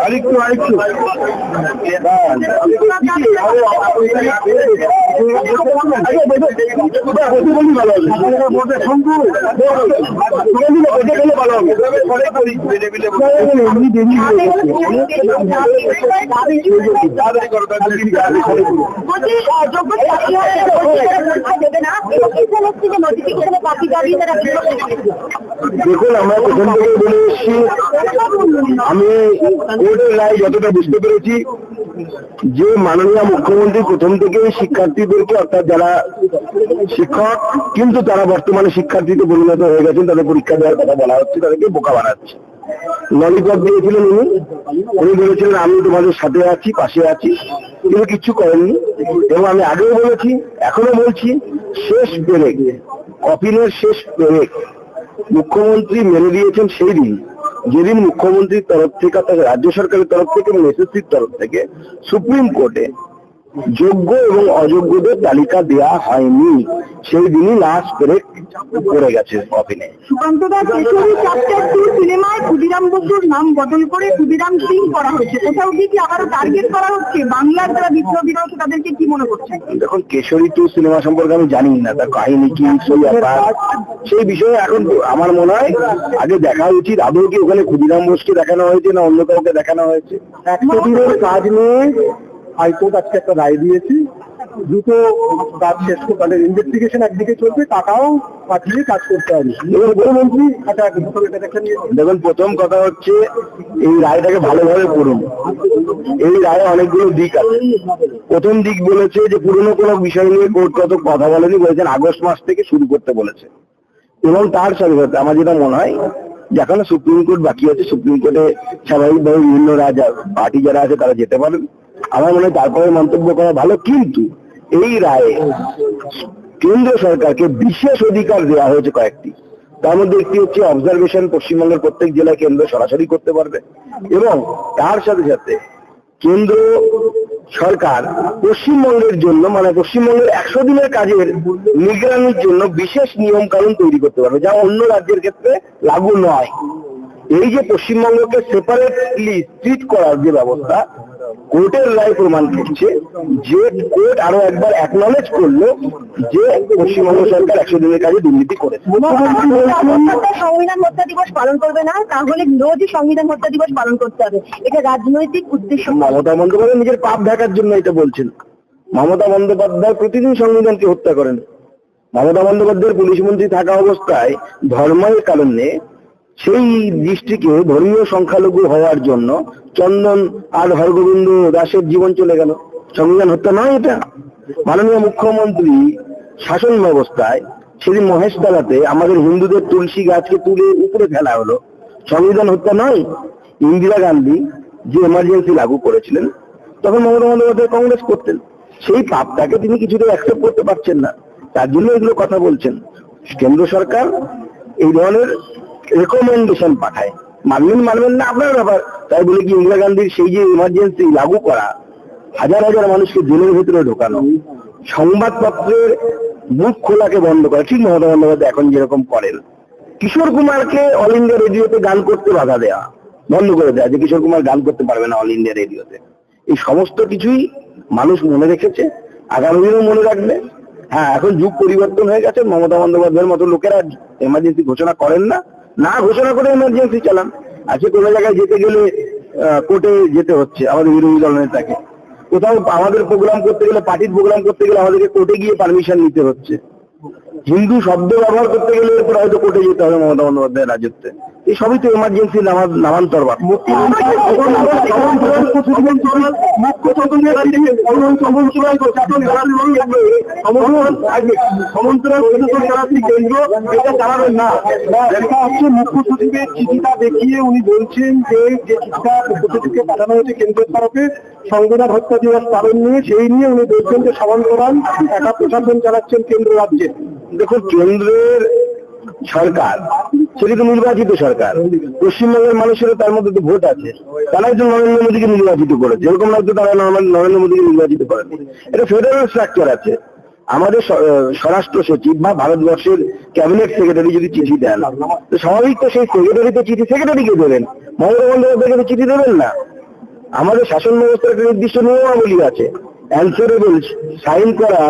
আরেকটু দেখুন, আমরা প্রথম থেকে বলে এসেছি, আমি কোর্টের রায় যতটা বুঝতে পেরেছি যে মাননীয় মুখ্যমন্ত্রী প্রথম থেকে শিক্ষার্থীদেরকে, অর্থাৎ যারা শিক্ষক কিন্তু তারা বর্তমানে শিক্ষার্থীতে পরিণত হয়ে গেছেন, তাদের পরীক্ষা দেওয়ার কথা বলা হচ্ছে, তাদেরকে বোকা বানাচ্ছে। ললিপপ দিয়েছিলেন উনি বলেছিলেন আমি তোমাদের সাথে আছি, পাশে আছি, কিন্তু কিচ্ছু করেননি। এবং আমি আগেও বলেছি, এখনো বলছি, শেষ ব্রেক, কপিলের শেষ ব্রেক মুখ্যমন্ত্রী মেনে দিয়েছেন সেই দিন যেদিন মুখ্যমন্ত্রীর তরফ থেকে, অর্থাৎ রাজ্য সরকারের তরফ থেকে এবং এসএসসির তরফ থেকে সুপ্রিম কোর্টে যোগ্য এবং অযোগ্যদের তালিকা দেওয়া হয়নি। সেই দিনই লাস্ট ব্রেক করে গেছে কপিলে। সুকান্ত দা, কেশরী চ্যাপ্টার 2 সিনেমায় ক্ষুদিরাম বসুর নাম বদল করে ক্ষুদিরাম সিং করা হয়েছে, কোথাও কি আবারও টার্গেট করা হচ্ছে? বাংলার যারা বিপ্লবী রয়েছে তাদেরকে কি মনে করছেন? দেখুন, কেশরী 2 সিনেমা সম্পর্কে আমি জানি না, তার কাহিনী কি, সেই বিষয়ে এখন আমার মনে হয় আগে দেখা উচিত আদৌ কি ওখানে ক্ষুদিরাম বোসকে দেখানো হয়েছে না অন্য কাউকে দেখানো হয়েছে। 100 দিনের কাজ নিয়ে হাইকোর্ট আজকে একটা রায় দিয়েছি, দ্রুত কাজ শেষ করে তাদের ইনভেস্টিগেশন একদিকে চলবে, টাকাও পাঠিয়ে কাজ করতে হবে। মুখ্যমন্ত্রী দেখুন, প্রথম কথা হচ্ছে এই রায়টাকে ভালোভাবে পড়ুন। এই রায়ে অনেকগুলো দিক আছে। প্রথম দিক বলেছে যে পুরনো কোনো বিষয় নিয়ে কোর্ট কত কথা বলেনি, বলেছেন আগস্ট মাস থেকে শুরু করতে বলেছে। এবং তার সাথে সাথে আমার যেটা মনে হয় যে এখনো সুপ্রিম কোর্ট বাকি আছে, সুপ্রিম কোর্টে স্বাভাবিকভাবে বিভিন্ন পার্টি যারা আছে তারা যেতে পারেন। আমার মনে হয় তারপরে মন্তব্য করা ভালো। কিন্তু এই রায়ে কেন্দ্র সরকারকে বিশেষ অধিকার দেওয়া হয়েছে কয়েকটি। তার মধ্যে একটি হচ্ছে অবজারভেশন পশ্চিমবঙ্গের প্রত্যেক জেলায় কেন্দ্র সরাসরি করতে পারবে, এবং তার সাথে সাথে কেন্দ্র সরকার পশ্চিমবঙ্গের জন্য, মানে পশ্চিমবঙ্গের 100 দিনের কাজের নিগরানির জন্য বিশেষ নিয়ম কানুন তৈরি করতে পারবে, যা অন্য রাজ্যের ক্ষেত্রে লাগু নয়। এই যে পশ্চিমবঙ্গকে সেপারেটলি ট্রিট করার যে ব্যবস্থা, কোর্টের রায় প্রমাণ করছে যে কোর্ট আরো একবার অ্যাকনলেজ করলো যে পশ্চিমবঙ্গ সরকার 100 দিনের কাজে দুর্নীতি করেছে। সংবিধান হত্যা দিবস পালন করবে না, তাহলে রোজই সংবিধান হত্যা দিবস পালন করতে হবে, এটা রাজনৈতিক উদ্দেশ্য। মমতা বন্দ্যোপাধ্যায় নিজের পাপ ঢাকার জন্য এটা বলছেন। মমতা বন্দ্যোপাধ্যায় প্রতিদিন সংবিধানকে হত্যা করেন। মমতা বন্দ্যোপাধ্যায়ের পুলিশ মন্ত্রী থাকা অবস্থায় ধর্মের কারণে সেই দৃষ্টিকে ধর্মীয় সংখ্যালঘু হওয়ার জন্য চন্দন আর হরগোবিন্দ দাসের জীবন চলে গেল। সংবিধান হত্যা নয় এটা। মাননীয় মুখ্যমন্ত্রী শাসন ব্যবস্থায় সেদিন মহেশতলাতে আমাদের হিন্দুদের তুলসী গাছকে তুলে উপরে ফেলা হলো, সংবিধান হত্যা নয়? ইন্দিরা গান্ধী যে এমার্জেন্সি লাগু করেছিলেন তখন মমতা বন্দ্যোপাধ্যায় কংগ্রেস করতেন, সেই পাপটাকে তিনি কিছুতে অ্যাকসেপ্ট করতে পারছেন না, তার জন্য এগুলো কথা বলছেন। কেন্দ্র সরকার এই ধরনের রেকমেন্ডেশন পাঠায়, মানবেন না আপনার ব্যাপার। তাই বলে কি ইন্দিরা গান্ধীর সেই যে ইমার্জেন্সি লাগু করা, হাজার হাজার মানুষকে জেলের ভেতরে ঢোকানো, সংবাদপত্রের মুখ খোলাকে বন্ধ করা, ঠিক মমতা বন্দ্যোপাধ্যায় এখন যেরকম করেন। কিশোর কুমারকে অল ইন্ডিয়া রেডিওতে গান করতে বাধা দেওয়া, বন্ধ করে দেওয়া, যে কিশোর কুমার গান করতে পারবে না অল ইন্ডিয়া রেডিওতে। এই সমস্ত কিছুই মানুষ মনে রেখেছে, আগামী দিনেও মনে রাখবে। হ্যাঁ, এখন যুগ পরিবর্তন হয়ে গেছে। মমতা বন্দ্যোপাধ্যায়ের মতো লোকেরা এমার্জেন্সি ঘোষণা করেন না, না ঘোষণা করে এমার্জেন্সি চালান। আজকে কোনো জায়গায় যেতে গেলে কোর্টে যেতে হচ্ছে আমাদের বিরোধী দল নেতাকে, কোথাও আমাদের প্রোগ্রাম করতে গেলে, পার্টির প্রোগ্রাম করতে গেলে আমাদেরকে কোর্টে গিয়ে পারমিশন নিতে হচ্ছে। হিন্দু শব্দ ব্যবহার করতে গেলে এরপর হয়তো কোর্টে যেতে হবে মমতা বন্দ্যোপাধ্যায়ের রাজত্বে। এই সবই তো এমার্জেন্সি নামান্তর। মুখ্য সচিবের চিঠিটা দেখিয়ে উনি বলছেন যে চিঠিটা মুখ্য সচিবকে পাঠানো হয়েছে কেন্দ্রের তরফে সংবিধান হত্যা দিবস পালন নিয়ে, সেই নিয়ে উনি বলছেন যে সমান্তরাল একটা প্রশাসন চালাচ্ছেন কেন্দ্র রাজ্যে। দেখুন, কেন্দ্রের সরকার সেটি তো নির্বাচিত সরকার। পশ্চিমবঙ্গের মানুষেরও তার মধ্যে তো ভোট আছে, তারা একজন নরেন্দ্র মোদীকে নির্বাচিত করেছে, এরকম নয় তো তারা নরেন্দ্র মোদীকে নির্বাচিত করেনি। এটা ফেডারেল স্ট্রাকচার আছে। আমাদের স্বরাষ্ট্র সচিব বা ভারতবর্ষের ক্যাবিনেট সেক্রেটারি যদি চিঠি দেন, তো স্বাভাবিক তো সেই সেক্রেটারি তো চিঠি সেক্রেটারিকে দেবেন, মমতা বন্দ্যোপাধ্যায়কে তো চিঠি দেবেন না। আমাদের শাসন ব্যবস্থার একটা নির্দিষ্ট নিয়মাবলী আছে। অ্যান্সারেবল সাইন করা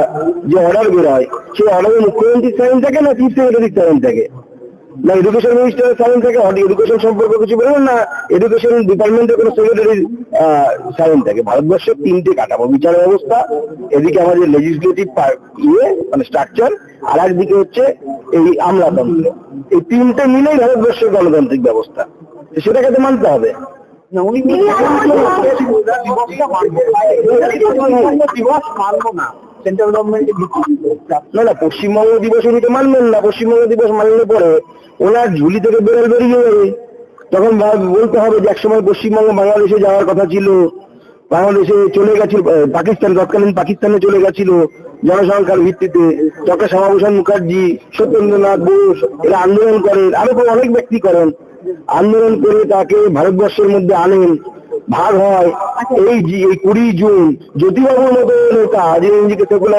যে অর্ডার বেরোয়, সেই অর্ডারে মুখ্যমন্ত্রীর সাইন থাকে না চিফ সেক্রেটারির সাইন থাকে, না এডুকেশন মিনিস্টারের সাইন থাকে, এডুকেশন সম্পর্কে কিছু বলবেন না এডুকেশন ডিপার্টমেন্টের কোনো সেক্রেটারির সাইন থাকে। ভারতবর্ষের তিনটে কাঠামো, বিচার ব্যবস্থা, এদিকে আমাদের লেজিসলেটিভ মানে স্ট্রাকচার, আর একদিকে হচ্ছে এই আমলাতন্ত্র। এই তিনটে মিলেই ভারতবর্ষের গণতান্ত্রিক ব্যবস্থা, তো সেটাকে তো মানতে হবে। না উনি মানবো না, সেন্ট্রাল গভর্নমেন্টের না না, পশ্চিমবঙ্গ দিবস উনি তো মানবেন না। পশ্চিমবঙ্গ দিবস মানলে পরে ওনার ঝুলি থেকে বেরিয়ে যাবে। তখন বলতে হবে যে একসময় পশ্চিমবঙ্গ বাংলাদেশে যাওয়ার কথা ছিল, বাংলাদেশে চলে গেছিল, পাকিস্তান তৎকালীন পাকিস্তানে চলে গেছিল জনসংখ্যার ভিত্তিতে। ডক্টর শ্যামাপ্রসাদ মুখার্জি, সত্যেন্দ্রনাথ বোস এরা আন্দোলন করেন, আরো অনেক ব্যক্তি করেন, আন্দোলন করে তাকে ভারতবর্ষের মধ্যে আনেন, ভাগ হয়। এই 20 জুন জ্যোতিবাবুর মতো নেতা যে নিজেকে সেকুলার